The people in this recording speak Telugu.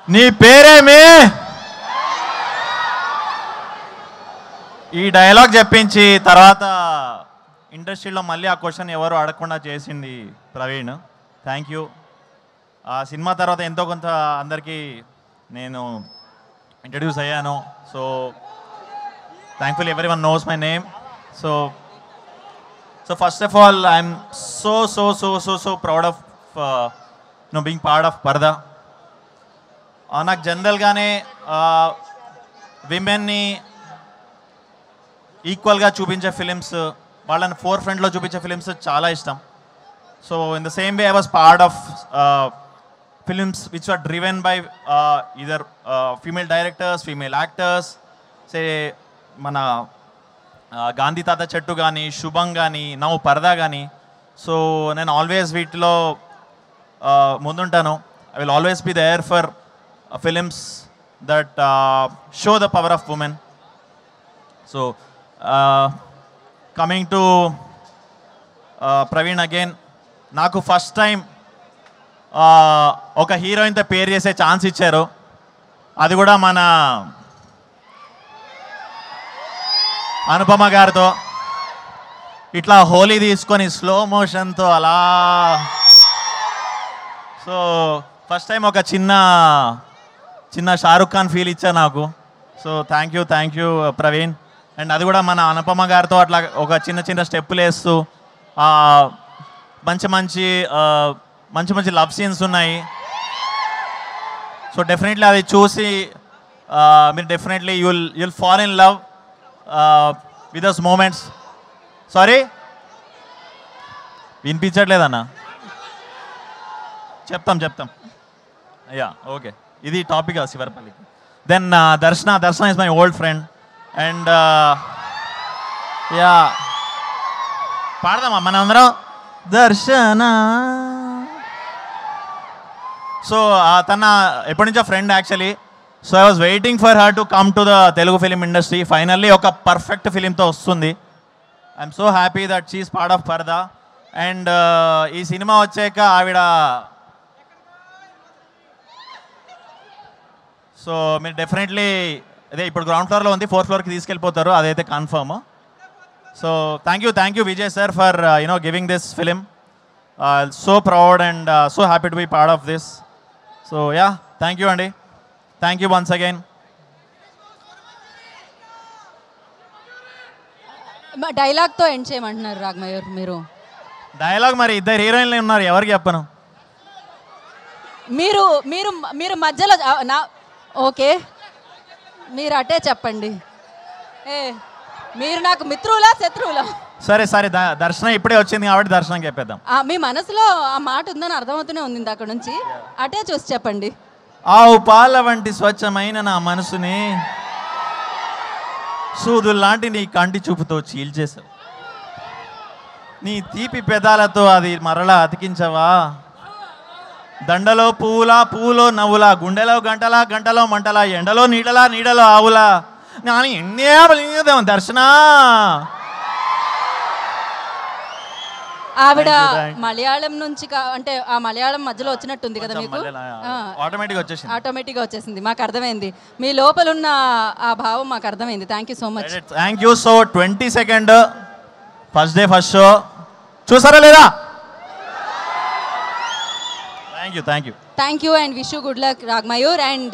నీ పేరేమి? ఈ డైలాగ్ చెప్పించి తర్వాత ఇండస్ట్రీలో మళ్ళీ ఆ క్వశ్చన్ ఎవరు అడగకుండా చేసింది ప్రవీణ్. Thank you. ఆ సినిమా తర్వాత ఎంతో కొంత అందరికీ నేను ఇంట్రడ్యూస్ అయ్యాను. So thankful everyone knows my name. So first of all I'm so proud of being part of Paradha. నాకు జనరల్గానే విమెన్ని ఈక్వల్గా చూపించే ఫిలిమ్స్, వాళ్ళని ఫోర్ ఫ్రంట్లో చూపించే ఫిలిమ్స్ చాలా ఇష్టం. So in the same way I was part of films which are driven by either female directors, female actors. Say మన గాంధీ తాత చెట్టు కానీ, శుభం కానీ, నవ్ పరదా కానీ. సో నేను ఆల్వేస్ వీటిలో ముందుంటాను. I will always be there for films that show the power of women. So coming to Praveen again, నాకు ఫస్ట్ టైం ఒక హీరోయిన్తో పేరు చేసే ఛాన్స్ ఇచ్చారు. అది కూడా మన అనుపమ గారితో. ఇట్లా హోలీ తీసుకొని స్లో మోషన్తో అలా. సో ఫస్ట్ టైం ఒక చిన్న షారుఖ్ ఖాన్ ఫీల్ ఇచ్చా నాకు. So thank you Praveen. And అది కూడా మన అనుపమ గారితో అట్లా ఒక చిన్న స్టెప్పులు వేస్తూ మంచి లవ్ సీన్స్ ఉన్నాయి. సో డెఫినెట్లీ అది చూసి మీరు definitely you'll fall in love with those moments. Sorry వినిపించట్లేదన్నా? చెప్తాం. Yeah okay. ఇది టాపిక్ శివరపల్లికి. Then Darshana is my old friend. And yeah పాడదామా మనం అందరం దర్శన. సో తన ఎప్పటి నుంచో friend actually. So I was waiting for her to come to the Telugu film industry. Finally ఒక పర్ఫెక్ట్ ఫిలింతో వస్తుంది. I'm so happy that she is part of పరదా. అండ్ ఈ సినిమా వచ్చాక ఆవిడ సో మీరు డెఫినెట్లీ అదే ఇప్పుడు గ్రౌండ్ ఫ్లోర్లో ఉంది, 4th ఫ్లోర్కి తీసుకెళ్ళిపోతారు, అదైతే confirm. So thank you Vijay sir for giving this film. So proud and so happy to be part of this. So yeah thank you అండి. Thank you once again. డైలాగ్తో ఎండ్ చేయమంటున్నారు రాఘమయూర్ మీరు. డైలాగ్ మరి ఇద్దరు హీరోయిన్లు ఉన్నారు, ఎవరికి చెప్పను. మీరు మీరు మీరు మధ్యలో ఓకే మీరు అటే చెప్పండి. మీరు నాకు మిత్రులా శత్రువులా? సరే దర్శనం ఇప్పుడే వచ్చింది కాబట్టి దర్శనం చెప్పేద్దాం. మీ మనసులో ఆ మాట ఉందని అర్థమవుతూనే ఉంది అక్కడ నుంచి. అటే చూసి చెప్పండి. ఆవు పాల వంటి స్వచ్ఛమైన నా మనసుని సూదుల్లాంటి నీ కంటి చూపుతో చీల్చేసావు. నీ తీపి పెదాలతో అది మరలా అతికించవా? దండలో పువ్వులో నవ్వులా, గుండెలో గంటలో మంటలా, ఎండలో నీడలో ఆవులా. కానీ ఎన్నే దర్శన. ఆవిడ మలయాళం నుంచి అంటే ఆ మలయాళం మధ్యలో వచ్చినట్టుంది కదా మీకు? ఆటోమేటిక్గా వచ్చేసింది. మాకు అర్థమైంది, మీ లోపల ఉన్న ఆ భావం మాకు అర్థమైంది. Thank you so much. Thank you. So 22nd first day first show చూసారా లేదా? Thank you. Thank you and wish you good luck, Raghmayur. And